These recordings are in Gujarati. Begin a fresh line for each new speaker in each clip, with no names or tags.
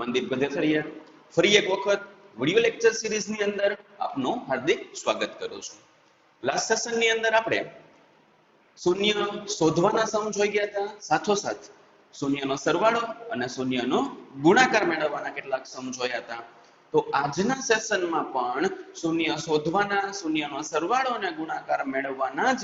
મનદીપ ગધેસરિયા ફરી એક વખત વિડિયો લેક્ચર સિરીઝની અંદર આપનું હાર્દિક સ્વાગત કરું છું। લાસ્ટ સેશનની અંદર આપણે શૂન્ય શોધવાના સમ જોઈ ગયા હતા, સાથોસાથ શૂન્યનો સરવાળો અને શૂન્યનો ગુણાકાર મેળવવાના કેટલાક સમ જોયા હતા। તો આજના સેશનમાં પણ શૂન્ય શોધવાના, શૂન્યનો સરવાળો અને ગુણાકાર મેળવવાના જ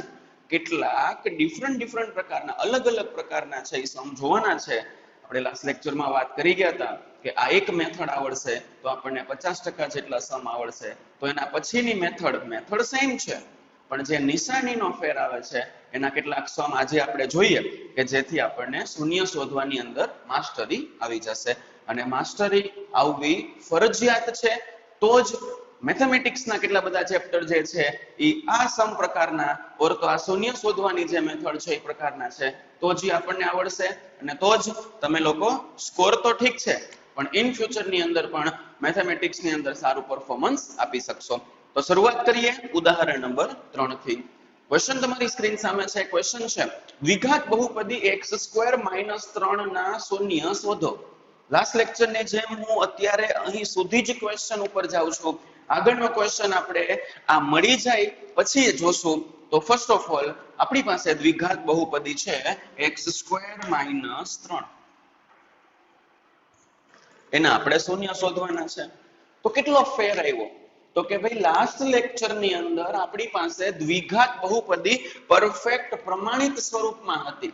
કેટલાક ડિફરન્ટ પ્રકારના અલગ પ્રકારના છે એ સમ જોવાના છે। આપણે લાસ્ટ લેક્ચરમાં વાત કરી ગયા હતા કે આ એક મેથડ આવડશે તો આપણને 50% જેટલા સમ આવડશે। તો એના પછીની મેથડ સેમ છે, પણ જે નિશાનીનો ફેર આવે છે એના કેટલાક સમ આજે આપણે જોઈએ કે જેથી આપણને શૂન્ય શોધવાની અંદર માસ્ટરી આવી જશે। અને માસ્ટરી આવવી ફરજિયાત છે તો જ મેથેમેટિક્સના કેટલા બધા ચેપ્ટર જે છે એ આ સમ પ્રકારના ઓર તો આ શૂન્ય શોધવાની જે મેથડ છે એ પ્રકારના છે તો જ આપણને આવડશે અને તો જ તમે લોકો સ્કોર તો ઠીક છે પણ ઇન ફ્યુચરની અંદર પણ મેથેમેટિક્સની અંદર સારું પરફોર્મન્સ આપી શકશો। તો શરૂઆત કરીએ ઉદાહરણ નંબર 3 થી। ક્વેશ્ચન તમારી સ્ક્રીન સામે છે। ક્વેશ્ચન છે દ્વિઘાત બહુપદી x² - 3 ના શૂન્ય શોધો। લાસ્ટ લેક્ચરની જેમ હું અત્યારે અહીં સુધી જ ક્વેશ્ચન ઉપર જાઉં છું। આગળનો ક્વેશ્ચન આપણે આ મળી જાય પછી જોશું। તો ફર્સ્ટ ઓફ ઓલ આપણી પાસે દ્વિઘાત બહુપદી છે x² - 3, એના આપણે શૂન્ય શોધવાના છે। તો કેટલો ફેર આવ્યો? તો કે ભાઈ લાસ્ટ લેક્ચરની અંદર આપણી પાસે દ્વિઘાત બહુપદી પરફેક્ટ પ્રમાણિત સ્વરૂપમાં હતી,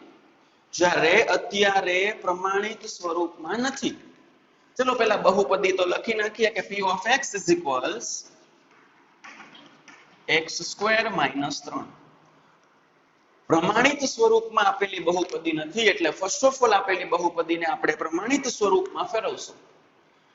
જ્યારે અત્યારે પ્રમાણિત સ્વરૂપમાં નથી। ચલો પહેલા બહુપદી તો લખી નાખીએ કે p of x is equals x² - 3। પ્રમાણિત સ્વરૂપમાં આપેલી બહુપદી નથી એટલે ફર્સ્ટ ઓફ ઓલ આપેલી બહુપદીને આપણે પ્રમાણિત સ્વરૂપમાં ફેરવશું।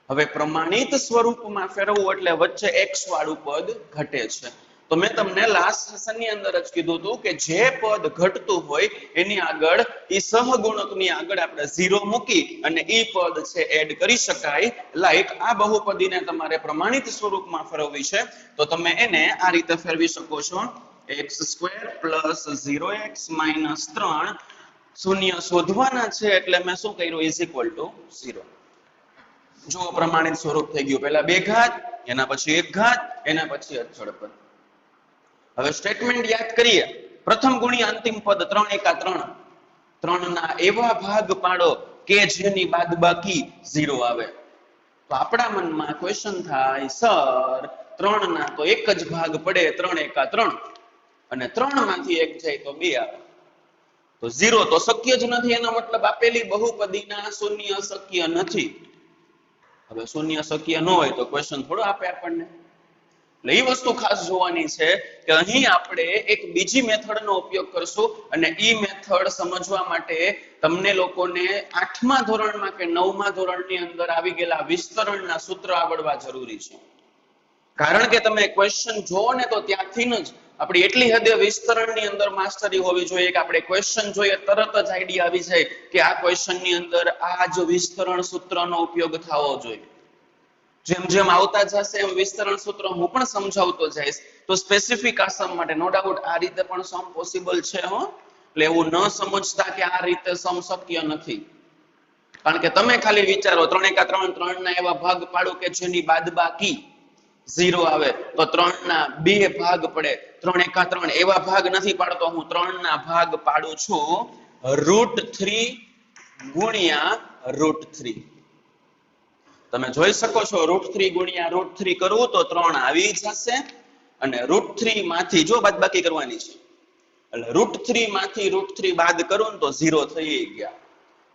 હવે પ્રમાણિત સ્વરૂપમાં ફેરવવું એટલે વચ્ચે x વાળું પદ ઘટે છે। તો મેં તમને લાસ્ટ સેશનની અંદર જ કીધું હતું કે જે પદ ઘટતું હોય એની આગળ ઈ સહગુણકની આગળ આપણે 0 મૂકી અને ઈ પદ છે એડ કરી શકાય। લાઈક આ બહુપદીને તમારે પ્રમાણિત સ્વરૂપમાં ફેરવવી છે તો તમે એને આ રીતે ફેરવી શકો છો x² + 0x - 3 શૂન્ય શોધવાના છે એટલે મેં શું કર્યું ઇઝ ઇક્વલ ટુ 0। જો પ્રમાણિત સ્વરૂપ થઈ ગયું, પહેલા બે ઘાત, એના પછી એક ઘાત, એના પછી અચળ પદ। હવે સ્ટેટમેન્ટ યાદ કરીએ। પ્રથમ ગુણ્યા અંતિમ પદ 3 × 3, 3 ના એવા ભાગ પાડો કે જેની બાદબાકી 0 આવે। તો આપણા મનમાં ક્વેશ્ચન થાય સર 3 ના તો એક જ ભાગ પડે, 3 × 3, અને 3 માંથી એક જાય તો 2 આવે, તો 0 તો શક્ય જ નથી। એનો મતલબ આપેલી બહુપદીના શૂન્ય શક્ય નથી। હવે શૂન્ય શક્ય ન હોય તો ક્વેશ્ચન થોડો આપે આપણને, એટલે એ વસ્તુ ખાસ જોવાની છે કે અહીં આપણે એક બીજી મેથડનો ઉપયોગ કરશું અને ઈ મેથડ સમજવા માટે તમને લોકોને 8મા ધોરણમાં કે 9મા ધોરણની અંદર આવી ગયેલા વિસ્તરણના સૂત્ર આવડવા જરૂરી છે। કારણ કે તમે ક્વેશ્ચન જોવો ને તો ત્યાંથી જ આપણી એટલી હદે વિસ્તરણની અંદર માસ્ટરી હોવી જોઈએ કે આપણે ક્વેશ્ચન જોઈએ તરત જ આઈડિયા આવી જાય કે આ ક્વેશ્ચનની અંદર આ જ વિસ્તરણ સૂત્રનો ઉપયોગ થવો જોઈએ। જેમ જેમ આવતા જશે એમ વિસ્તરણ સૂત્ર હું પણ સમજાવતો જઈશ। તો સ્પેસિફિક આ સમ માટે નો ડાઉટ આ રીતે પણ સમ પોસિબલ છે હો, એટલે એવું ન સમજતા કે આ રીતે સમ શક્ય નથી। કારણ કે તમે ખાલી વિચારો 3 × 3, 3 ના એવા ભાગ પાડો કે જેની બાદબાકી 0 આવે, તો 3 ના 2 ભાગ પડે। 3 × 3 એવા ભાગ નથી પાડતો હું, 3 ના ભાગ પાડું છું √3 × √3। તમે જોઈ શકો છો √3 × √3 કરવું તો 3 આવી જશે અને √3 માંથી જો બાદબાકી કરવાની છે એટલે √3 માંથી √3 બાદ કરો ને તો 0 થઈ ગયા।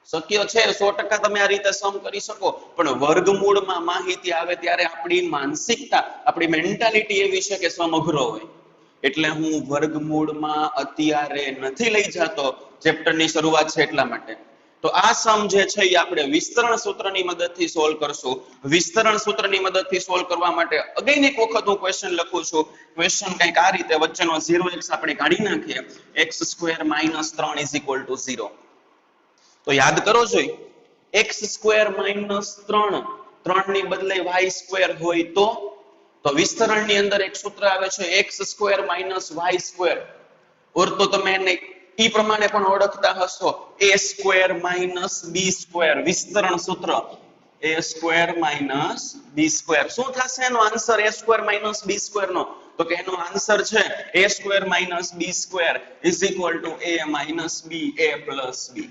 શક્ય છે 100% તમે આ રીતે સમ કરી શકો, પણ વર્ગમૂળમાં માહિતી આવે ત્યારે આપણી માનસિકતા, આપણી મેન્ટાલિટી એવી છે કે સમ અઘરો હોય, એટલે હું વર્ગમૂળમાં અત્યારે નથી લઈ જતો, ચેપ્ટરની શરૂઆત છે એટલા માટે। તો આ સમ જે છે એ આપણે વિસ્તરણ સૂત્રની મદદથી સોલ્વ કરશું। વિસ્તરણ સૂત્રની મદદથી સોલ્વ કરવા માટે અગેન એક વખત હું ક્વેશ્ચન લખું છું। ક્વેશ્ચન કંઈક આ રીતે, વચ્ચેનો 0x આપણે કાઢી નાખીએ, x² - 3 = 0। તો યાદ કરો જોઈએ x² - 3, 3 ની બદલે y² હોય તો વિસ્તરણની અંદર એક સૂત્ર આવે છે x² - y², ઓર તો તમે એને ઈ પ્રમાણે પણ ઓળખતા હશો a² - b², વિસ્તરણ સૂત્ર। a square minus B square. શું થશે એનો answer a square minus B square નો? તો કે એનો આન્સર છે a square minus B square is equal to a minus B a plus B.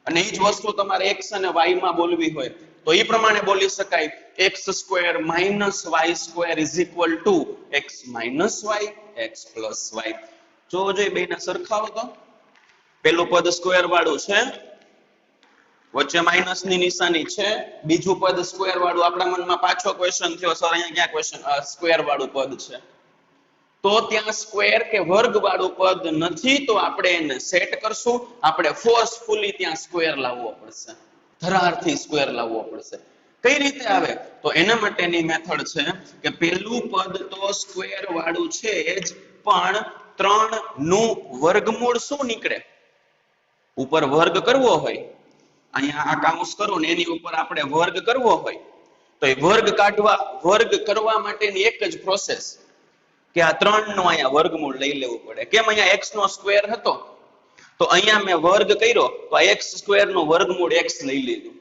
અને એ જ વસ્તુ તમારે x અને y માં બોલવી હોય તો એ પ્રમાણે બોલી શકાય x square minus y square is equal to x minus y x plus y. જો બેને સરખાવો તો પેલું પદ સ્ક્વેર વાળું છે, વચ્ચે માઇનસ ની નિશાની છે, બીજું પદ સ્ક્વેર વાળું. આપણા મનમાં પાછો ક્વેશ્ચન થયો, સર અહીંયા ક્યાં ક્વેશ્ચન સ્ક્વેર વાળું પદ છે? તો ત્યાં સ્ક્વેર કે વર્ગ વાળું પદ નથી, તો આપણે એને સેટ કરશું. આપણે ફોર્સફુલી ત્યાં સ્ક્વેર લાવવો પડશે, ધરારથી સ્ક્વેર લાવવો પડશે. કઈ રીતે આવે? તો એના માટેની મેથડ છે કે પેલું પદ તો સ્ક્વેર વાળું છે જ, પણ 3 નું વર્ગમૂળ શું નીકળે? ઉપર વર્ગ કરવો હોય, અહીંયા આ કાઉન્સ કરો ને એની ઉપર આપણે વર્ગ કરવો હોય તો એ વર્ગ કરવા માટેની એક જ પ્રોસેસ કે આ 3 નો અહીંયા વર્ગમૂળ લઈ લેવું પડે. કેમ? અહીંયા x નો સ્ક્વેર હતો તો અહીંયા મેં વર્ગ કર્યો તો આ x સ્ક્વેર નો વર્ગમૂળ x લઈ લીધું.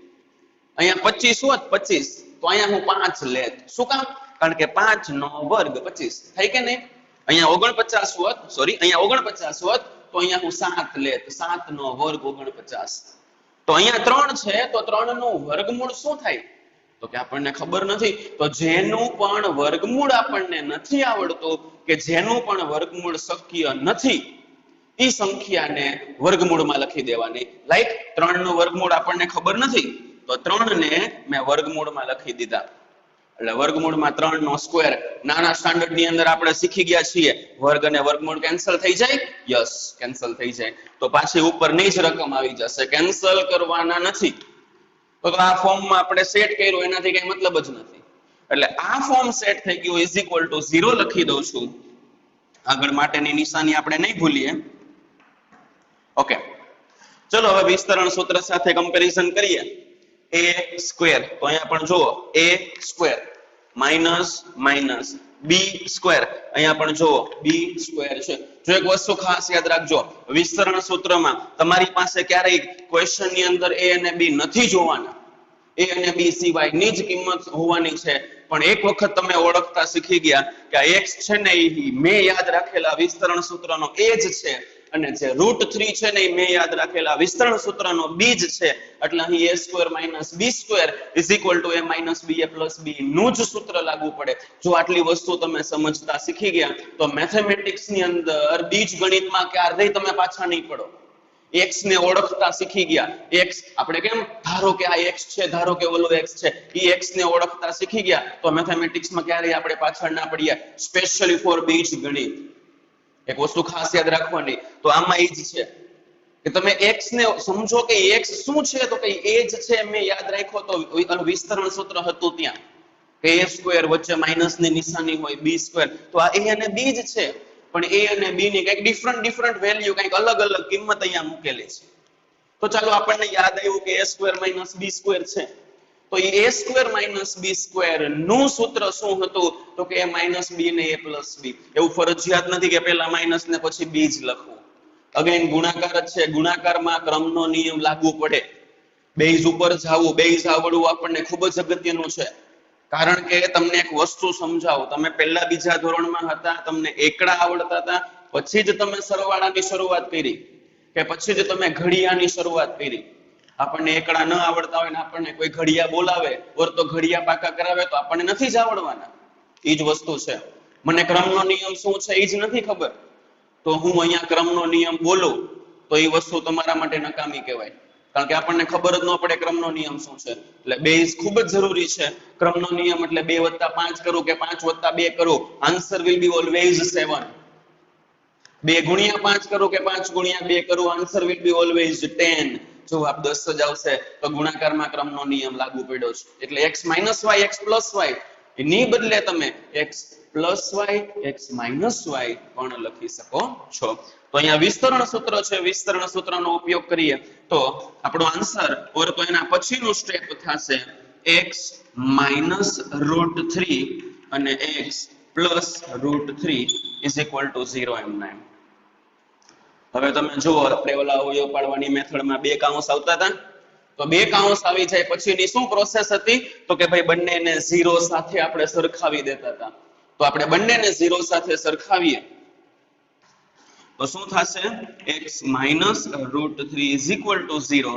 અહીંયા 25 હોત 25 તો અહીંયા હું 5 લેત. શું કામ? કારણ કે 5 નો વર્ગ 25 થાય કે નહીં? અહીંયા 49 હોત, સોરી અહીંયા 49 હોત તો અહીંયા હું 7 લેત. 7 નો વર્ગ 49. તો અહીંયા 3 છે તો 3 નું વર્ગમૂળ શું થાય? તો કે આપણને ખબર નથી. તો જેનું પણ વર્ગમૂળ આપણને નથી આવડતું કે જેનું પણ વર્ગમૂળ શક્ય નથી એ સંખ્યાને વર્ગમૂળમાં લખી દેવાની. લાઈક 3 નું વર્ગમૂળ આપણને ખબર નથી તો 3 ને મેં વર્ગમૂળમાં લખી દીધા. એટલે વર્ગમૂળમાં 3 નો સ્ક્વેર. નાના સ્ટાન્ડર્ડ ની અંદર આપણે શીખી ગયા છીએ વર્ગ અને વર્ગમૂળ કેન્સલ થઈ જાય. યસ, કેન્સલ થઈ જાય. તો પાછી ઉપરની જ રકમ આવી જશે, કેન્સલ કરવાના નથી. તો આ ફોર્મમાં આપણે સેટ કર્યું એનાથી કઈ મતલબ જ નથી. એટલે આ ફોર્મ સેટ થઈ ગયું ઇઝ ઇક્વલ ટુ 0 લખી દઉં છું. આગળ માટેની નિશાની આપણે નહીં ભૂલીએ. ઓકે, ચલો હવે વિસ્તરણ સૂત્ર સાથે કમ્પેરિઝન કરીએ. a સ્ક્વેર, તો અહીંયા પણ જુઓ a square minus minus b square, અહીંયા પણ જુઓ b સ્ક્વેર છે. જો એક વસ્તુ ખાસ યાદ રાખજો, વિસ્તરણ સૂત્રમાં તમારી પાસે ક્યારેય ક્વેશ્ચન ની અંદર a અને b નથી જોવાના. a અને b સિવાયની જ કિંમત હોવાની છે. પણ એક વખત તમે ઓળખતા શીખી ગયા કે આ x છે ને એ મેં યાદ રાખેલા વિસ્તરણ સૂત્રનો એ જ છે, અને જે √3 છે ને એ મેં યાદ રાખેલા વિસ્તરણ સૂત્રનો બીજ છે. એટલે અહીં a square minus b square is equal to a minus b a plus b નું જ સૂત્ર લાગુ પડે. જો આટલી વસ્તુ તમે સમજતા શીખી ગયા તો મેથેમેટિક્સ ની અંદર બીજ ગણિતમાં ક્યારેય તમે પાછા નહીં પડો. x ને ઓળખતા શીખી ગયા. x આપણે કેમ ધારો કે આ x છે, ધારો કે ઓલો x છે, એ x ને ઓળખતા શીખી ગયા તો મેથેમેટિક્સમાં ક્યારેય આપણે પાછળ ના પડીએ. સ્પેશિયલી ફોર બીજ ગણિત એક વસ્તુ ખાસ યાદ રાખવાની, તો આમાં એ જ છે કે તમે x ને સમજો કે x શું છે, તો કે એ જ છે મેં યાદ રાખ્યો તો વિસ્તરણ સૂત્ર હતું ત્યાં કે a સ્ક્વેર વચ્ચે માઇનસ ની નિશાની હોય b સ્ક્વેર, તો આ a અને b જ છે. પણ a અને b ની કંઈક ડિફરન્ટ વેલ્યુ, કંઈક અલગ અલગ કિંમત અહીંયા મૂકેલી છે. તો ચાલો આપણને યાદ આવ્યું કે a square minus b square છે, તો એ a square minus b square નું સૂત્ર શું હતું? તો કે a માઇનસ b ને a પ્લસ b. એવું ફરજિયાત નથી કે પહેલા માઇનસ ને પછી b જ લખવું. અગેન ગુણાકાર જ છે, ગુણાકારમાં ક્રમનો નિયમ લાગુ પડે. બેઝ ઉપર જાવું, બેઝ આવડવું આપણને ખૂબ જ અગત્યનું છે. કારણ કે તમને એક વસ્તુ સમજાવું, તમે પહેલા બીજા ધોરણમાં હતા, તમને એકડા આવડતા હતા, પછી જ તમે સરવાળાની શરૂઆત કરી કે પછી જ તમે ઘડિયાની શરૂઆત કરી. આપણને એકડા ન આવડતા હોય ને આપણને કોઈ ઘડિયા બોલાવે ઓર તો ઘડિયા પાકા કરાવે તો આપણને નથી જ આવડવાના. એ જ વસ્તુ છે. મને ક્રમનો નિયમ શું છે એ જ નથી ખબર, તો હું અહીંયા ક્રમનો નિયમ બોલું તો એ વસ્તુ તમારા માટે નકામી કહેવાય. કારણ કે આપણને ખબર જ ન પડે ક્રમનો નિયમ શું છે. એટલે બેઝ ખૂબ જ જરૂરી છે. ક્રમનો નિયમ એટલે 2 + 5 કરું કે 5 + 2 કરું, આન્સર વિલ બી ઓલવેઝ 7. 2 × 5 કરું કે 5 × 2 કરું, આન્સર વિલ બી ઓલવેઝ 10. જવાબ 10 જ આવશે. તો ગુણાકારમાં ક્રમનો નિયમ લાગુ પડ્યો છે. એટલે x - y x + y એની બદલે તમે x + y x - y પણ લખી શકો છો. તો અહીંયા વિસ્તરણ સૂત્ર છે, વિસ્તરણ સૂત્રનો ઉપયોગ કરીએ તો આપણો આન્સર ઓર તો એના પછીનું સ્ટેપ થશે x - √3 અને x + √3 = 0 એમ. હવે તમે જુઓ આપણે ઓલા અવયવ પાડવાની મેથડમાં બે કાઉન્સ આવતા હતા, તો તો બે કાઉન્સ આવી જાય પછીની શું પ્રોસેસ હતી તો કે ભાઈ બંનેને 0 સાથે આપણે સરખાવી દેતા હતા તો આપણે બંનેને 0 સાથે સરખાવીએ તો શું થશે x minus √3 is equal to 0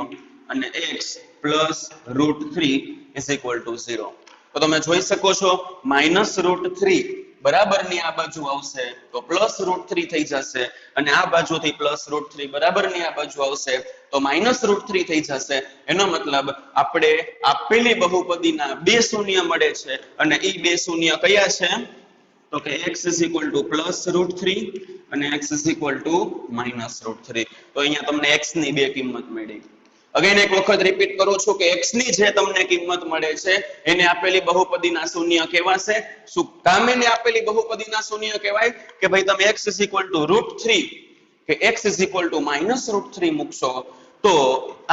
અને x plus √3 is equal to 0 તો તમે જોઈ શકો છો -√3 બરાબરની આ બાજુ આવશે તો +√3 થઈ જશે અને આ બાજુથી +√3 બરાબરની આ બાજુ આવશે તો -√3 થઈ જશે એનો મતલબ આપણે આપેલી બહુપદીના બે શૂન્ય મળે છે અને ઈ બે શૂન્ય કયા છે તો કે x is equal to +√3 અને x is equal to -√3 તો અહીંયા તમને x ની બે કિંમત મળી અગેન એક વખત રિપીટ કરું છું કે x ની જે તમને કિંમત મળે છે એને આપેલી બહુપદીના શૂન્ય કહેવાશે શું કામ એને આપેલી બહુપદીના શૂન્ય કહેવાય કે ભાઈ તમે x is equal to √3 કે x is equal to -√3 મૂકશો તો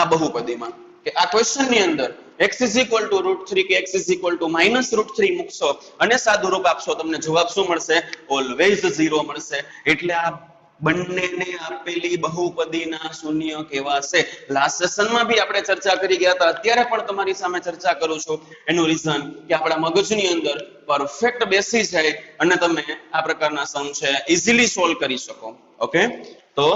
આ બહુપદીમાં કે આ ક્વેશ્ચન ની અંદર x is equal to √3 કે x is equal to -√3 મૂકશો અને સાદું રૂપ આપશો તમને જવાબ શું મળશે ઓલવેઝ 0 મળશે એટલે આ બંનેને આપેલી બહુપદીના શૂન્ય કહેવાશે લાસ્ટ સેશનમાં બી આપણે ચર્ચા કરી ગયા હતા અત્યારે પણ તમારી સામે ચર્ચા કરું છું એનું રીઝન કે આપણા મગજની અંદર પરફેક્ટ બેસી જાય અને તમે આ પ્રકારના સમ છે ઈઝીલી સોલ્વ કરી શકો ઓકે તો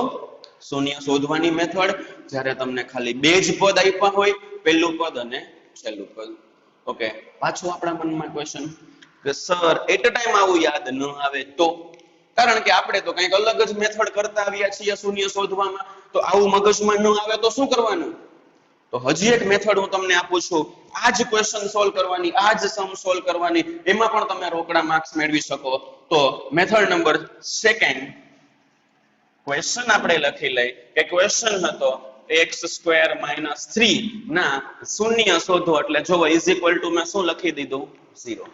શૂન્ય શોધવાની મેથડ જ્યારે તમને ખાલી બે જ પદ આપ્યા હોય પહેલું પદ અને છેલ્લું પદ ઓકે પાછું આપણા મનમાં ક્વેશ્ચન કે સર એટ અ ટાઈમ આવું યાદ ન આવે તો કારણ કે આપણે તો કંઈક અલગ જ મેથડ કરતા આવ્યા છીએ શૂન્ય શોધવામાં તો આવું મગજમાં ન આવે તો શું કરવાનું તો હજી એક મેથડ હું તમને આપું છું આ જ ક્વેશ્ચન સોલ્વ કરવાની આ જ સમ સોલ્વ કરવાની એમાં પણ તમે રોકડા માર્ક્સ મેળવી શકો તો મેથડ નંબર સેકન્ડ ક્વેશ્ચન આપણે લખી લઈ કે ક્વેશ્ચન હતો x² - 3 ના શૂન્ય શોધો એટલે જો ઇઝ ઇક્વલ ટુ મેં શું લખી દીધું 0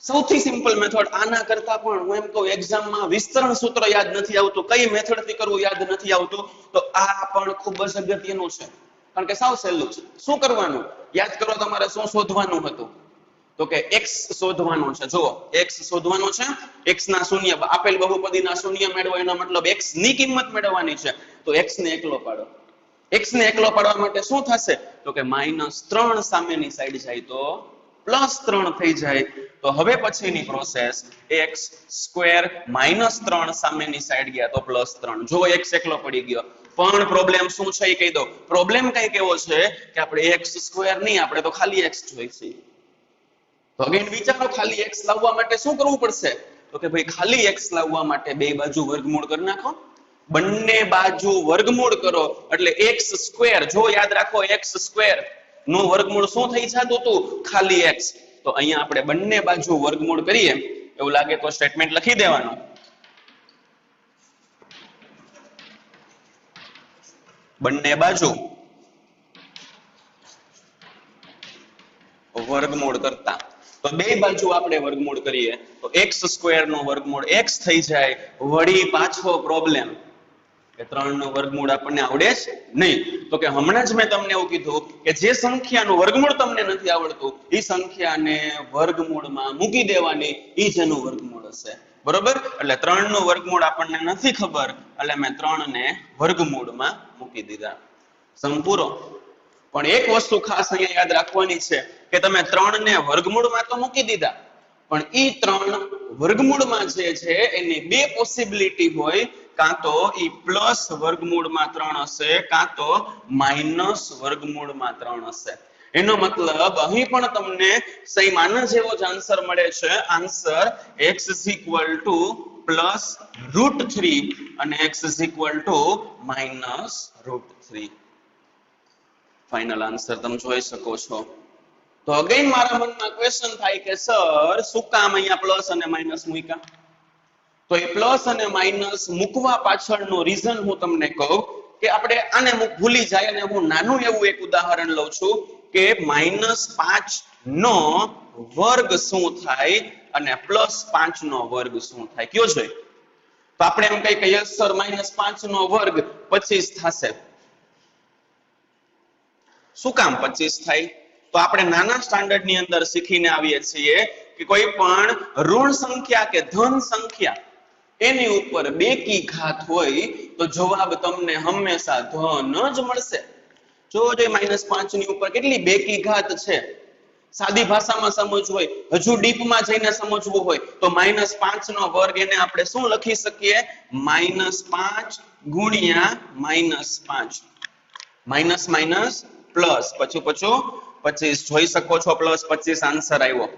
સૌથી સિમ્પલ મેથડ આના કરતા પણ હું એમ કહું એક્ઝામમાં વિસ્તરણ સૂત્ર યાદ નથી આવતું કઈ મેથડ થી કરવું યાદ નથી આવતું તો આ પણ ખૂબ જ અગત્યનું છે કારણ કે સાવ સહેલું છે શું કરવાનું યાદ કરો તમારે શું શોધવાનું હતું તો કે x શોધવાનો છે જો x શોધવાનો છે x ના શૂન્ય આપેલ બહુપદીના શૂન્ય મેળવો એનો મતલબ x ની કિંમત મેળવવાની છે તો x ને એકલો પાડો x ને એકલો પાડવા માટે શું થશે તો કે -3 સામેની સાઈડ જાય તો +3 થઈ જાય તો હવે પછીની પ્રોસેસ x² - 3 સામેની સાઈડ ગયા તો +3 જો x એકલો પડી ગયો પણ પ્રોબ્લેમ શું છે એ કહી દો પ્રોબ્લેમ કઈ કેવો છે કે આપણે x² નહીં આપણે તો ખાલી x જોઈશે તો અગેન વિચારો ખાલી x લાવવા માટે શું કરવું પડશે તો કે ભાઈ ખાલી x લાવવા માટે બે બાજુ વર્ગમૂળ કરી નાખો બંને બાજુ વર્ગમૂળ કરો એટલે x² જો યાદ રાખો x² નો વર્ગમૂળ શું થઈ જતું હતું ખાલી x તો અહીંયા આપણે બંને બાજુ વર્ગમૂળ કરીએ એવું લાગે તો સ્ટેટમેન્ટ લખી દેવાનું બંને બાજુ વર્ગમૂળ કરતા તો બે બાજુ આપણે વર્ગમૂળ કરીએ તો x² નો વર્ગમૂળ x થઈ જાય વળી પાછો પ્રોબ્લેમ કે 3 નો વર્ગમૂળ આપણને આવડે જ નહીં તો કે હમણાં જ મેં તમને એવું કીધું કે જે સંખ્યાનું વર્ગમૂળ તમને નથી આવડતું એ સંખ્યાને વર્ગમૂળમાં મૂકી દેવાની ઈ જ એનું વર્ગમૂળ હશે બરોબર એટલે 3 નું વર્ગમૂળ આપણને નથી ખબર એટલે મેં 3 ને વર્ગમૂળમાં મૂકી દીધા સંપૂર્ણ પણ એક વસ્તુ ખાસ અહીંયા યાદ રાખવાની છે કે તમે 3 ને વર્ગમૂળમાં તો મૂકી દીધા પણ ઈ 3 વર્ગમૂળમાં જે છે એની બે પોસિબિલિટી હોય કાં તો ઈ પ્લસ વર્ગમૂળમાં 3 હશે કાં તો માઇનસ વર્ગમૂળમાં 3 હશે એનો મતલબ અહીં પણ તમને સેમ આના જેવો જ આન્સર મળે છે આન્સર x = +√3 અને x -√3 ફાઇનલ આન્સર તમે જોઈ શકો છો તો અગેન મારા મનમાં ક્વેશ્ચન થાય કે સર શું કામ અહીંયા પ્લસ અને માઇનસ મૂક્યા તો એ પ્લસ અને માઇનસ મૂકવા પાછળનો રીઝન હું તમને કહું કે આપણે આને ભૂલી જાય અને હું નાનું એવું એક ઉદાહરણ લઉં છું કે -5 નો વર્ગ શું થાય અને +5 નો વર્ગ શું થાય કયો જોઈએ તો આપણે એમ કહીએ કે યસ સર -5 નો વર્ગ 25 થશે શું કામ 25 થાય તો આપણે નાના સ્ટાન્ડર્ડ ની અંદર શીખીને આવીએ છીએ કે કોઈ પણ ઋણ સંખ્યા કે ધન સંખ્યા એની ઉપર બેકી ઘાત હોય તો જવાબ તમને હંમેશા ધન જ મળશે જો -5 ની ઉપર કેટલી બેકી ઘાત છે. સાદી ભાષામાં સમજવું હોય, હજુ ડીપમાં જઈને સમજવું હોય તો -5 નો વર્ગ એને આપણે શું લખી શકીએ? -5 ગુણ્યા -5 માઇનસ માઇનસ પ્લસ પછી 25 જોઈ શકો છો +25 આન્સર આવ્યો.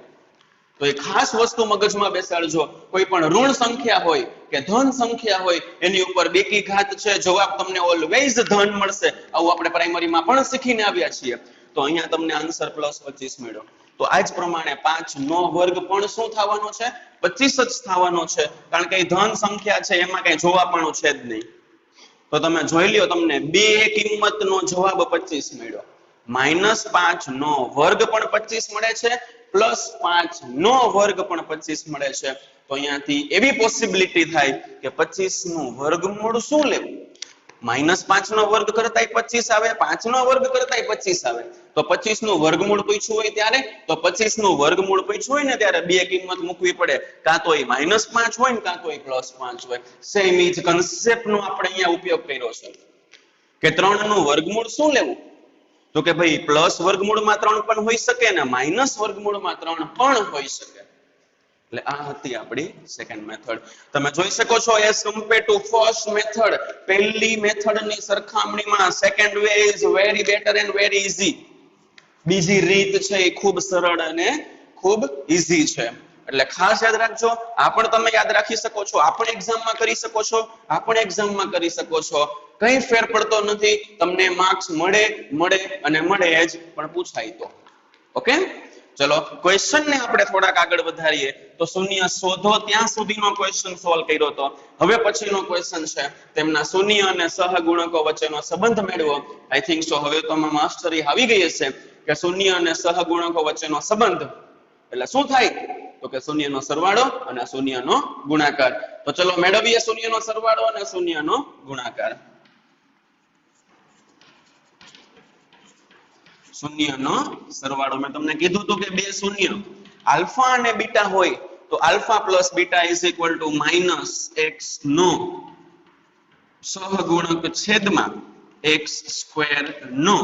તો એ ખાસ વસ્તુ મગજમાં બેસાડજો. કોઈ પણ ઋણ સંખ્યા હોય કે ધન સંખ્યા હોય એની ઉપર બેકી ઘાત છે, જવાબ તમને ઓલવેઝ ધન મળશે. આવું આપણે પ્રાઇમરીમાં પણ શીખીને આવ્યા છીએ. તો અહીંયા તમને આન્સર +25 મળ્યો. તો આ જ પ્રમાણે 5 નો વર્ગ પણ શું થવાનો છે? 25 જ થવાનો છે, કારણ કે એ ધન સંખ્યા છે, એમાં કઈ જોવાપણું છે જ નહીં. તો તમે જોઈ લ્યો, તમને બે કિંમતનો જવાબ 25 મળ્યો. -5 નો વર્ગ પણ 25 મળે છે, +5 નો વર્ગ પણ 25 મળે છે. તો અહીંયાથી એવી પોસિબિલિટી થાય કે 25 નું વર્ગમૂળ શું લેવું? -5 નો વર્ગ કરતાંય 25 આવે, 5 નો વર્ગ કરતાંય 25 આવે. તો 25 નું વર્ગમૂળ પૂછ્યું હોય ત્યારે, તો 25 નું વર્ગમૂળ પૂછ્યું હોય ને ત્યારે બે કિંમત મૂકવી પડે. કાં તો એ -5 હોય ને કાં તો એ +5 હોય. સેમ ઈ જ કન્સેપ્ટ નો આપણે અહીંયા ઉપયોગ કર્યો છે કે 3 નું વર્ગમૂળ શું લેવું? તો કે ભાઈ પ્લસ વર્ગમૂળમાં 3 પણ હોઈ શકે ને માઇનસ વર્ગમૂળમાં 3 પણ હોઈ શકે. એટલે આ હતી આપણી સેકન્ડ મેથડ. તમે જોઈ શકો છો as compare to first method, પહેલી મેથડની સરખામણીમાં second way is very better and very easy. બીજી રીત છે એ ખૂબ સરળ અને ખૂબ ઈઝી છે. એટલે ખાસ યાદ રાખજો. આ પણ તમે યાદ રાખી શકો છો, આ પણ એક્ઝામમાં કરી શકો છો, આ પણ એક્ઝામમાં કરી શકો છો. કઈ ફેર પડતો નથી. તમને માર્ક્સ મળે અને મળે જ, પણ પૂછાય તો. ઓકે, ચલો ક્વેશ્ચન ને આપણે થોડાક આગળ વધારીએ. તો શૂન્ય શોધો ત્યાં સુધીનો ક્વેશ્ચન સોલ્વ કર્યો હતો. હવે પછીનો ક્વેશ્ચન છે તેમના શૂન્ય અને સહગુણકો વચ્ચેનો સંબંધ મેળવો. આઈ થિંક સો હવે તો માસ્ટરી આવી ગઈ હશે કે શૂન્ય અને સહગુણકો વચ્ચેનો સંબંધ એટલે શું થાય? તો કે શૂન્યનો સરવાળો અને શૂન્યનો ગુણાકાર. તો ચલો મેળવીએ શૂન્યનો સરવાળો અને શૂન્યનો ગુણાકાર. શૂન્યનો સરવાળો મેં તમને કીધું હતું કે બે શૂન્ય આલ્ફા અને બીટા હોય તો alpha plus beta is equal to -x નો સહગુણક છેદમાં x સ્ક્વેર નો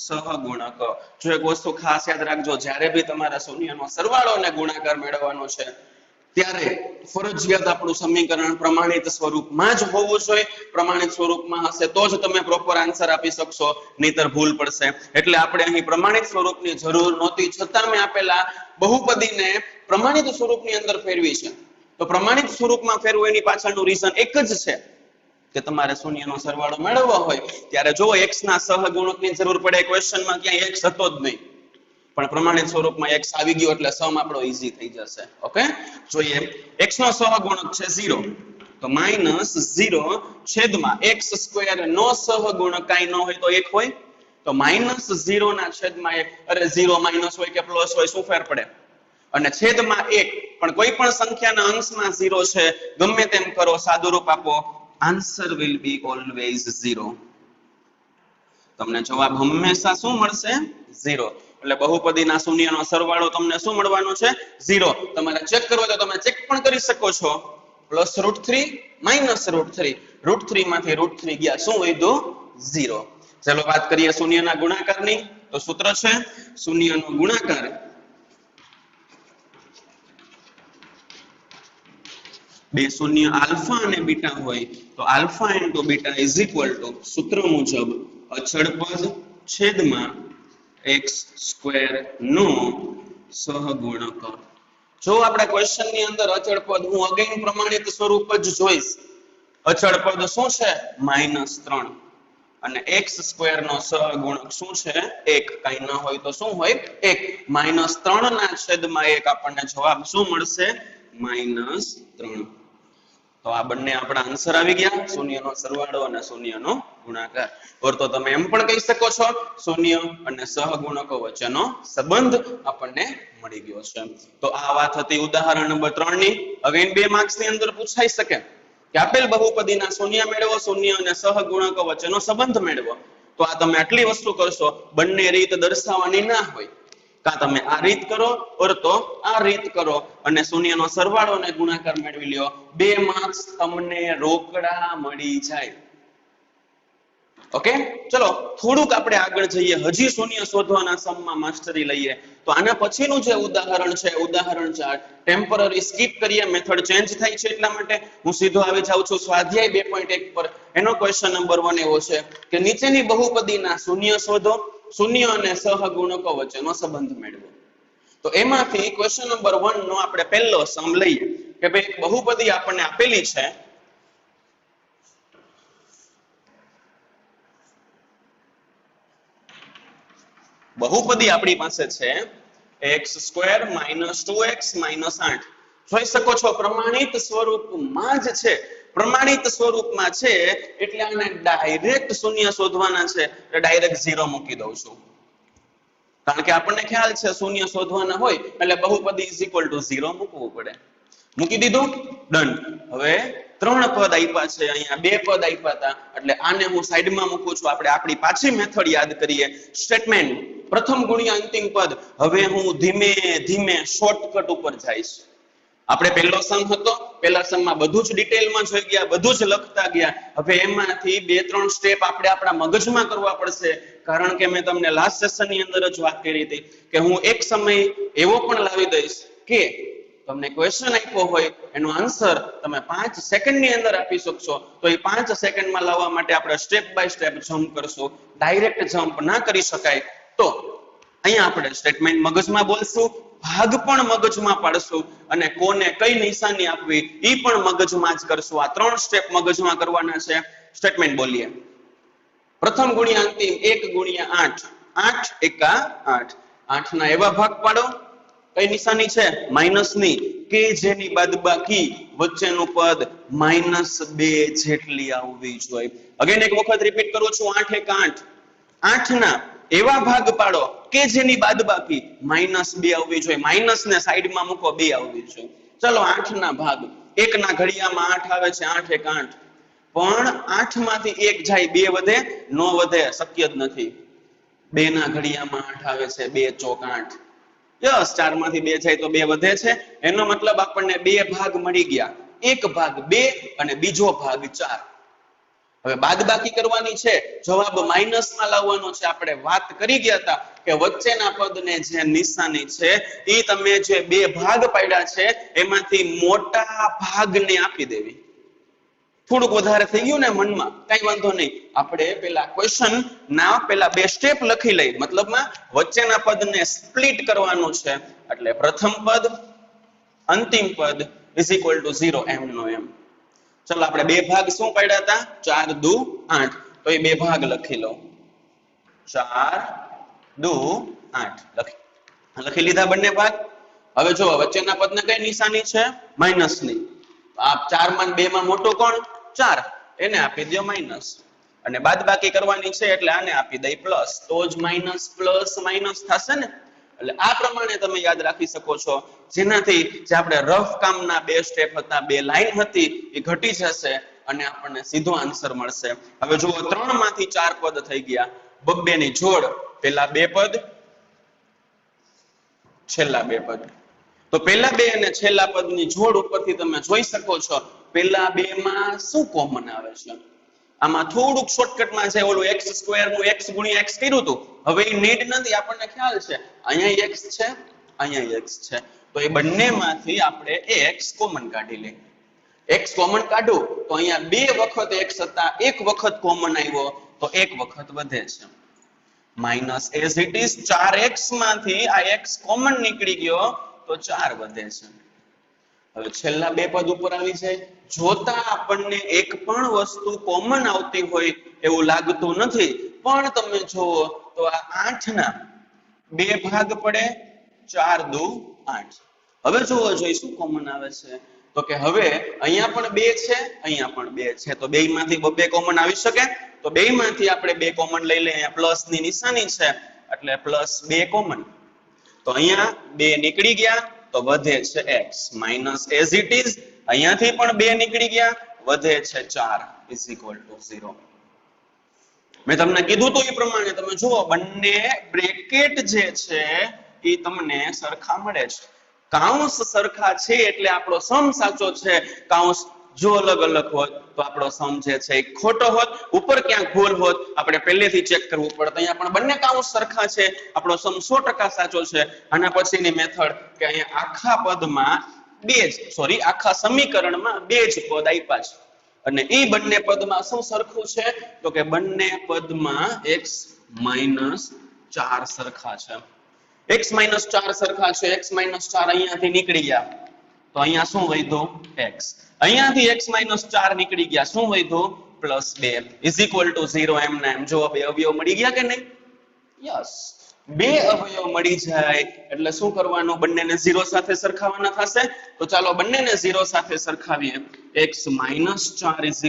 સહગુણક. જો એક વસ્તુ ખાસ યાદ રાખજો, જ્યારે બી તમારા શૂન્યનો સરવાળો અને ગુણાકાર મેળવવાનો છે ત્યારે ફરજિયાત આપણું સમીકરણ પ્રમાણિત સ્વરૂપમાં જ હોવું જોઈએ. પ્રમાણિત સ્વરૂપમાં હશે તો જ તમે પ્રોપર આન્સર આપી શકશો, નહીતર ભૂલ પડશે. એટલે આપણે અહીં પ્રમાણિત સ્વરૂપની જરૂર નહોતી, છતાં મેં આપેલા બહુપદીને પ્રમાણિત સ્વરૂપની અંદર ફેરવી છે. તો પ્રમાણિત સ્વરૂપમાં ફેરવું એની પાછળનું રીઝન એક જ છે કે તમારે શૂન્યનો સરવાળો મેળવવો હોય ત્યારે જો x ના સહગુણકની જરૂર પડે. ક્વેશ્ચનમાં ક્યાંય x હતો જ નહીં, પણ પ્રમાણિત સ્વરૂપમાં x આવી ગયો એટલે સમ આપણો ઈઝી થઈ જશે. ઓકે, જોઈએ x નો સહગુણક છે 0, તો -0 છેદમાં x સ્ક્વેર નો સહગુણક કાંઈ ન હોય તો 1 હોય, તો -0 ના છેદમાં 1. અરે 0 માઇનસ હોય કે પ્લસ હોય શું ફેર પડે? અને છેદમાં 1, પણ કોઈ પણ સંખ્યાના અંશમાં 0 છે, ગમે તેમ કરો સાદુરૂપ આપો, આન્સર વિલ બી ઓલવેઝ 0. તમને જવાબ હંમેશા શું મળશે? 0. એટલે બહુપદીના શૂન્યનો સરવાળો તમને શું મળવાનો છે? 0. તમારે ચેક કરવો તો તમે ચેક પણ કરી શકો છો. +√3 -√3, √3 માંથી √3 ગયા, શું વધ્યું? 0. ચલો વાત કરીએ શૂન્યના ગુણાકારની. તો સૂત્ર છે શૂન્યનો ગુણાકાર બે શૂન્ય આલ્ફા અને બીટા હોય તો alpha into beta is equal two સૂત્ર મુજબ અચળ પદ છેદમાં x સ્ક્વેર નો સહગુણક. જો આપણે ક્વેશ્ચન ની અંદર અચળ પદ, હું અગેન પ્રમાણિત સ્વરૂપ જ જોઈશ. અચળ પદ શું છે? -3 અને x સ્ક્વેર નો સહગુણક શું છે? 1. કાંઈ ન હોય તો શું હોય? 1. -3 ના છેદમાં 1 આપણને જવાબ શું મળશે? -3. તો આ બંને આપણા આન્સર આવી ગયા, શૂન્યનો સરવાળો અને શૂન્યનો ગુણાકાર. ઓર તો તમે એમ પણ કહી શકો છો શૂન્ય અને સહગુણકો વચ્ચેનો સંબંધ આપણને મળી ગયો છે. તો આ વાત હતી ઉદાહરણ નંબર 3 ની. હવે 2 માર્ક્સ ની અંદર પૂછાઈ શકે કે આપેલ બહુપદીના શૂન્ય મેળવો, શૂન્ય અને સહગુણકો વચ્ચેનો સંબંધ મેળવો. તો આ તમે આટલી વસ્તુ કરશો, બંને રીત દર્શાવવાની ના હોય. કાં તમે આ રીત કરો ઓર તો આ રીત કરો અને શૂન્યનો સરવાળો અને ગુણાકાર મેળવી લ્યો. 2 માર્ક્સ તમને રોકડા મળી જાય. ઓકે, ચલો થોડુંક આપણે આગળ જઈએ, હજી શૂન્ય શોધવાના સમમાં માસ્ટરી લઈએ. તો આના પછીનું જે ઉદાહરણ છે, ઉદાહરણ 4, ટેમ્પરરી સ્કીપ કરીએ, મેથડ ચેન્જ થાય છે એટલા માટે હું સીધો આવી જાઉં છું સ્વાધ્યાય 2.1 પર. એનો ક્વેશ્ચન નંબર 1 એવો છે કે નીચેની બહુપદીના શૂન્ય શોધો, શૂન્ય અને સહગુણકો વચ્ચેનો સંબંધ મેળવો. તો એમાંથી ક્વેશ્ચન નંબર 1 નો આપણે પહેલો સમ લઈએ કે ભાઈ બહુપદી આપણને આપેલી છે, બહુપદી આપણી પાસે છે x² - 2x - 8. જોઈ શકો છો પ્રમાણિત સ્વરૂપમાં જ છે, પ્રમાણિત સ્વરૂપમાં છે એટલે આને ડાયરેક્ટ શૂન્ય શોધવાના છે, એટલે ડાયરેક્ટ 0 મૂકી દઉં છું. કારણ કે આપણને ખ્યાલ છે શૂન્ય શોધવાના હોય એટલે બહુપદી = 0 મૂકવું પડે. મૂકી દીધું, ડન. હવે 3 પદ આપ્યા છે, અહીંયા 2 પદ આપ્યા હતા એટલે આને હું સાઈડમાં મૂકું છું. આપણે આપણી પાછી મેથડ યાદ કરીએ, સ્ટેટમેન્ટ પ્રથમ ગુણ્યા અંતિમ પદ. હવે હું ધીમે ધીમે શોર્ટકટ ઉપર જઈશ. આપણે પહેલો સમ હતો, પહેલા સમમાં બધું જ ડિટેલમાં જોઈ ગયા, બધું જ લખતા ગયા. હવે એમાંથી 2-3 સ્ટેપ આપણે આપણા મગજમાં કરવા પડશે, કારણ કે મેં તમને લાસ્ટ સેશનની અંદર જ વાત કરી હતી કે હું એક સમય એવો પણ લાવી દઈશ કે તમને ક્વેશ્ચન આપ્યો હોય એનો આન્સર તમે 5 સેકન્ડની અંદર આપી શકશો. તો એ 5 સેકન્ડમાં લાવવા માટે આપણે સ્ટેપ બાય સ્ટેપ જમ્પ કરશું. ડાયરેક્ટ જમ્પ ના કરી શકાય તો અહીંયા આપણે સ્ટેટમેન્ટ મગજમાં બોલશું, ભાગ પણ મગજમાં પાડશું અને કોને કઈ નિશાની આપવી એ પણ મગજમાં જ કરશું. આ 3 સ્ટેપ મગજમાં કરવાના છે. સ્ટેટમેન્ટ બોલીએ. પ્રથમ ગુણ્યા અંતિમ 1 ગુણ્યા 8, 8 એકા 8. 8 ના એવા ભાગ પાડો, કઈ નિશાની છે? માઇનસની, કે જેની બાદબાકી વચ્ચેનું પદ -2 જેટલી આવવી જોઈએ. અગેન એક વખત રિપીટ કરું છું, 8 એકા 8. 8 ના એવા ભાગ પાડો કે જેની બાદબાકી -2 આવવી જોઈએ. માઇનસ ને સાઈડમાં મૂકો, 2 આવવી જોઈએ. ચલો 8 ના ભાગ, 1 ના ઘડિયામાં 8 આવે છે, 8 એકા 8. પણ 8 માંથી 1 જાય, 2 વધે? નો વધે, શક્ય જ નથી. 2 ના ઘડિયામાં 8 આવે છે, 2 ચોક 8. યસ, 4 માંથી 2 જાય તો 2 વધે છે. એનો મતલબ આપણને 2 ભાગ મળી ગયા, એક ભાગ 2 અને બીજો ભાગ 4. હવે બાદબાકી કરવાની છે, જવાબ માઇનસમાં લાવવાનો છે. આપણે વાત કરી ગયા હતા કે વચ્ચેના પદને જે નિશાની છે એ તમે જે 2 ભાગ પાડ્યા છે એમાંથી મોટા ભાગને આપી દેવી. થોડુંક વધારે થઈ ગયું ને મનમાં, કઈ વાંધો નહીં. આપણે પેલા ક્વેશ્ચન ના પેલા 2 સ્ટેપ લખી લઈ, મતલબમાં વચ્ચેના પદને સ્પ્લિટ કરવાનું છે. એટલે પ્રથમ પદ અંતિમ પદ = 0 એમ નો એમ. ચલો આપણે 2 ભાગ શું પાડ્યા હતા? 4 દુ 8. તો એ 2 ભાગ લખી લો, 4 દુ 8 લખી લીધા બંને ભાગ. હવે જો વચ્ચેના પદને કઈ નિશાની છે? માઇનસની. આ 4 માં 2 માં મોટો કોણ? 4, એને આપી દો માઇનસ. અને બાદબાકી કરવાની છે એટલે આને આપી દઈ પ્લસ, તો જ માઇનસ પ્લસ માઇનસ થશે ને. એટલે આ પ્રમાણે તમે યાદ રાખી શકો છો, જેનાથી જે આપણે રફ કામના 2 સ્ટેપ હતા, 2 લાઈન હતી એ ઘટી જશે અને આપણને સીધો આન્સર મળશે. હવે જુઓ 3 માંથી 4 પદ થઈ ગયા, બબ્બે ની જોડ, પેલા 2 પદ છેલ્લા 2 પદ. તો પેલા 2 અને છેલ્લા પદની જોડ ઉપરથી તમે જોઈ શકો છો પેલા 2 માં શું કોમન આવે છે. આમાં થોડુંક શોર્ટકટમાં છે, ઓલું x² નું x ગુણ્યા x કર્યું હતું, હવે એ નીડ નથી, આપણને ખ્યાલ છે અહીંયા x છે, અહીંયા x છે. તો એ બંનેમાંથી આપણે x કોમન કાઢી લઈએ. x કોમન કાઢું તો અહીંયા 2 વખત x હતા, 1 વખત કોમન આવ્યો તો 1 વખત વધે છે. Minus as it is 4x માંથી આ x કોમન નીકળી ગયો તો 4 વધે છે. હવે છેલ્લા 2 પદ ઉપર આવી જાય, જોતા આપણને એક પણ વસ્તુ કોમન આવતી હોય એવું લાગતું નથી, પણ તમે જુઓ તો આ 8 ના 2 ભાગ પડે, 4 દુ 8. હવે જુઓ જોઈ શું કોમન આવે છે, તો કે હવે અહીંયા પણ 2 છે, અહીંયા પણ 2 છે, તો 2 માંથી 2 કોમન આવી શકે. તો 2 માંથી આપણે 2 કોમન લઈ લઈએ, અહીંયા પ્લસ ની નિશાની છે એટલે +2 કોમન. તો અહીંયા 2 નીકળી ગયા તો વધે છે x, minus as it is અહીંયાથી પણ 2 નીકળી ગયા, વધે છે 4 = 0. મેં તમને કીધું તો એ પ્રમાણે તમે જુઓ બંને બ્રેકેટ જે છે એ તમને સરખા મળે છે. કાઉન્સ સરખા છે એટલે આપણો સમ સાચો છે. કાઉન્સ જો અલગ અલગ હોત તો આપણો સમ જે છે એ ખોટો હોત, ઉપર ક્યાંક ભૂલ હોત આપણે પહેલેથી ચેક કરવું પડત. અહીંયા પણ બંને કાઉન્સ સરખા છે, આપણો સમ 100% સાચો છે. આના પછીની મેથડ કે અહીંયા આખા પદમાં આખા સમીકરણમાં બે જ પદ આપ્યા છે અને એ બંને પદમાં શું સરખું છે તો કે બંને પદમાં x - 4 સરખા છે. x - 4 સરખા છે. x - 4 અહીંયાથી નીકળી ગયા તો અહીંયા શું વધ્યું x. અહીંયાથી x - 4 નીકળી ગયા શું વધ્યું +2 = 0. એમના એમ જો બે અવયવ મળી ગયા કે નહીં? યસ, બે અવયવ મળી જાય એટલે શું કરવાનું? બંનેને 0 સાથે સરખાવવાના થશે. તો ચાલો બંનેને 0 સાથે સરખાવીએ. x - 4 =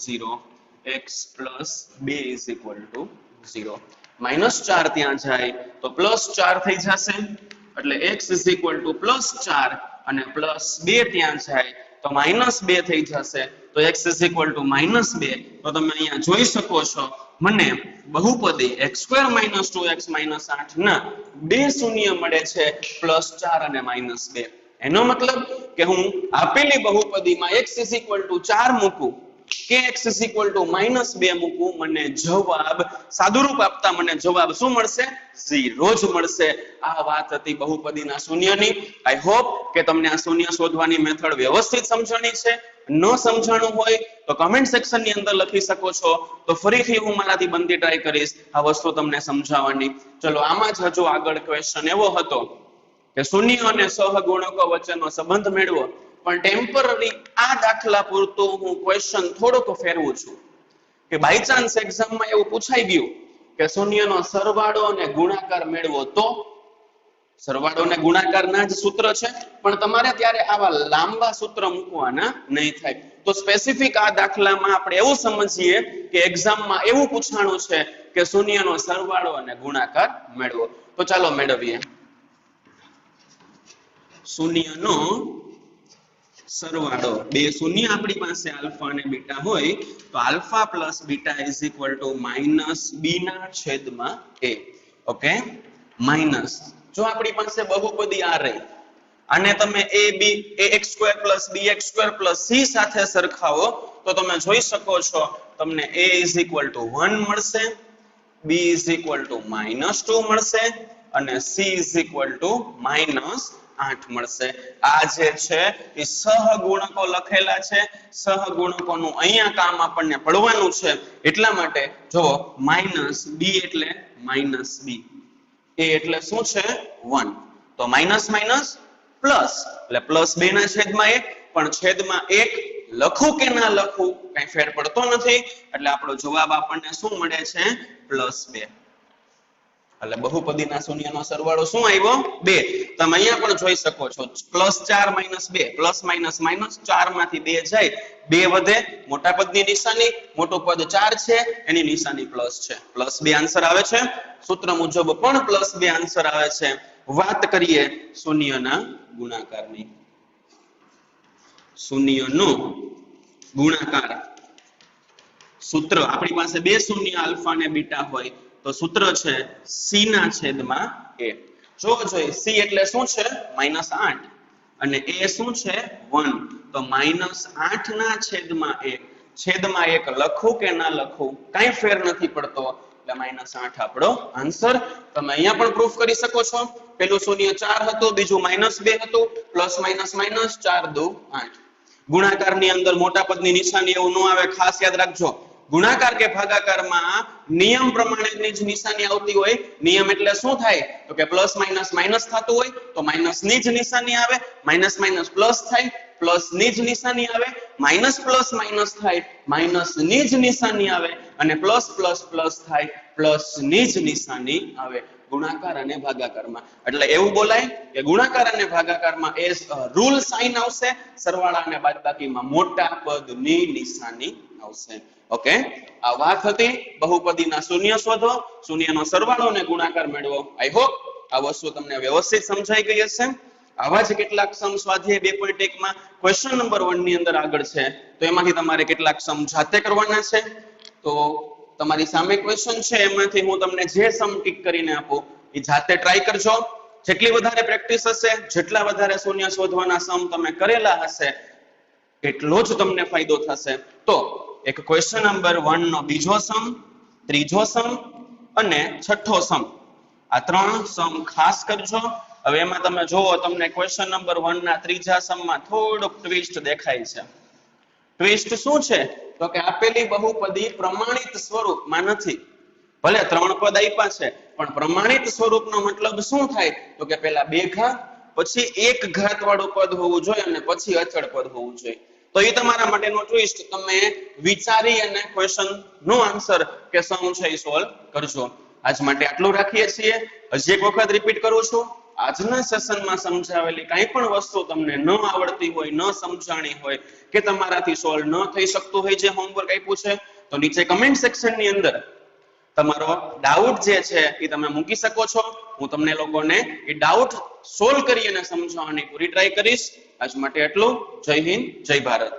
0, x + 2 = 0. -4 ત્યાં જાય તો +4 થઈ જશે એટલે x = +4 અને +2 ત્યાં જાય તો -2 થઈ જશે તો x = -2. તો તમે અહીંયા જોઈ શકો છો મને બહુપદી x² - 2x - 8 ના બે શૂન્ય મળે છે +4 અને -2. એનો મતલબ કે હું આપેલી બહુપદીમાં x = 4 મૂકું કે x = -2 મૂકું, મને જવાબ સાદુરૂપ આપતા મને જવાબ શું મળશે? 0 જ મળશે. આ વાત હતી બહુપદીના શૂન્યની. આઈ હોપ કે તમને આ શૂન્ય શોધવાની મેથડ વ્યવસ્થિત સમજણી છે. ન સમજાણું હોય તો કમેન્ટ સેક્શનની અંદર લખી શકો છો, તો ફરીથી હું મારાથી બનતી ટ્રાય કરીશ આ વસ્તુ તમને સમજાવવાની. ચલો આમાં જ હજુ આગળ ક્વેશ્ચન એવો હતો કે શૂન્ય અને સહગુણકો વચ્ચેનો સંબંધ મેળવો, પણ ટેમ્પરરી આ દાખલા પૂરતો હું ક્વેશ્ચન થોડોક ફેરવું છું કે બાય ચાન્સ એક્ઝામમાં એવું પૂછાઈ ગયું કે શૂન્યનો સરવાળો અને ગુણાકાર મેળવો, તો સરવાળો અને ગુણાકારના જ સૂત્ર છે પણ તમારે ત્યારે આવા લાંબા સૂત્ર મૂકવાના નહીં થાય. તો સ્પેસિફિક આ દાખલામાં આપણે એવું સમજીએ કે એક્ઝામમાં એવું પૂછાણું છે કે શૂન્યનો સરવાળો અને ગુણાકાર મેળવો. તો ચાલો મેળવીએ. શૂન્યનો સરવાળો, બે શૂન્ય આપણી પાસે આલ્ફા અને બીટા હોય તો આલ્ફા પ્લસ બીટા = -b ના છેદમાં a. ઓકે, માઇનસ જો આપણી પાસે બહુપદી આ રહી અને તમે ax² + bx² + c સાથે સરખાવો તો તમે જોઈ શકો છો તમને a = 1 મળશે, b = -2 મળશે અને c = -8 મળશે. આ જે છે એ સહગુણકો લખેલા છે. સહગુણકોનું અહીંયા કામ આપણને પડવાનું છે એટલા માટે જો -b એટલે -b, a એટલે શું છે 1, તો માઇનસ માઇનસ પ્લસ એટલે +2 ના છેદમાં 1, પણ છેદમાં 1 લખું કે ના લખું કઈ ફેર પડતો નથી એટલે આપણો જવાબ આપણને શું મળે છે +2. એટલે બહુપદીના શૂન્યનો સરવાળો શું આવ્યો 2. તમે અહીંયા પણ જોઈ શકો છો +4 - 2 પ્લસ માઇનસ માઇનસ 4 માંથી 2 જાય 2 વધે, મોટા પદની નિશાની, મોટું પદ 4 છે એની નિશાની પ્લસ છે, +2 આન્સર આવે છે. સૂત્ર મુજબ પણ +2 આન્સર આવે છે. વાત કરીએ શૂન્યના ગુણાકારની. શૂન્યનો ગુણાકાર સૂત્ર આપણી પાસે બે શૂન્ય આલ્ફા અને બીટા હોય તો સૂત્ર છે c ના છેદમાં a. જો જોઈએ c એટલે શું છે -8 અને a શું છે 1, તો -8 ના છેદમાં 1, છેદમાં 1 લખું કે ના લખું કાઈ ફેર નથી પડતો એટલે -8 આપણો આન્સર. તમે અહીંયા પણ પ્રૂફ કરી શકો છો. પેલું શૂન્ય 4 હતું, બીજું -2 હતું, પ્લસ માઇનસ માઇનસ 4 દુ 8. ગુણાકારની અંદર મોટા પદની નિશાની એવું ન આવે, ખાસ યાદ રાખજો. ગુણાકાર કે ભાગાકારમાં નિયમ પ્રમાણેની જ નિશાની આવતી હોય. નિયમ એટલે શું થાય તો કે પ્લસ માઇનસ માઇનસ થતું હોય તો માઇનસની જ નિશાની આવે, માઇનસ માઇનસ પ્લસ થાય, પ્લસની જ નિશાની આવે, માઇનસ પ્લસ માઇનસ થાય, માઇનસની જ નિશાની આવે અને પ્લસ પ્લસ પ્લસ થાય, પ્લસની જ નિશાની આવે ગુણાકાર અને ભાગાકારમાં. એટલે એવું બોલાય કે ગુણાકાર અને ભાગાકારમાં એ રૂલ સાઇન આવશે, સરવાળા અને બાદબાકીમાં મોટા પદની નિશાની આવશે. ઓકે, આ વાત હતી બહુપદીના શૂન્ય શોધો, શૂન્યનો સરવાળો અને ગુણાકાર મેળવો. આઈ હોપ આ વસ્તુ તમને વ્યવસ્થિત સમજાઈ ગઈ હશે. આવા જ કેટલાક સમ સ્વાધ્યાય 2.1 માં ક્વેશ્ચન નંબર 1 ની અંદર આગળ છે તો એમાંથી તમારે કેટલાક સમ જાતે કરવાના છે. તો તમારી સામે ક્વેશ્ચન છે એમાંથી હું તમને જે સમ ટીક કરીને આપું એ જાતે ટ્રાય કરજો. જેટલી વધારે પ્રેક્ટિસ હશે, જેટલા વધારે શૂન્ય શોધવાના સમ તમે કરેલા હશે એટલો જ તમને ફાયદો થશે. તો એક ક્વેશ્ચન નંબર 1 નો બીજો સમ, ત્રીજો સમ અને છઠ્ઠો સમ, આ 3 સમ ખાસ કરજો. હવે એમાં તમે જોવો તમને ક્વેશ્ચન નંબર 1 ના ત્રીજા સમમાં થોડુંક ટ્વિસ્ટ દેખાય છે. ટ્વિસ્ટ શું છે? તો કે આપેલી બહુપદી પ્રમાણિત સ્વરૂપમાં નથી. ભલે 3 પદ આપ્યા છે પણ પ્રમાણિત સ્વરૂપનો મતલબ શું થાય? તો કે પહેલા 2 ઘાત પછી 1 ઘાત વાળું પદ હોવું જોઈએ અને પછી અચળ પદ હોવું જોઈએ. તો એ તમારા માટેનો ટ્વિસ્ટ, તમે વિચારી અને ક્વેશ્ચન નો આન્સર કે સમ છે એ સોલ્વ કરજો. આજ માટે આટલું રાખીએ છીએ. હજી એક વખત રિપીટ કરું છું, આજના સેશનમાં સમજાવેલી કંઈ પણ વસ્તુ તમને ન આવડતી હોય, ન સમજાણી હોય કે તમારાથી સોલ્વ ન થઈ શકતું હોય, જે હોમવર્ક આપ્યું છે, તો નીચે કમેન્ટ સેક્શનની અંદર તમારો ડાઉટ જે છે એ તમે મૂકી શકો છો. હું તમને લોકોને એ ડાઉટ સોલ્વ કરી અને સમજાવવાની પૂરી ટ્રાય કરીશ. આજ માટે એટલું. જય હિન્દ, જય ભારત.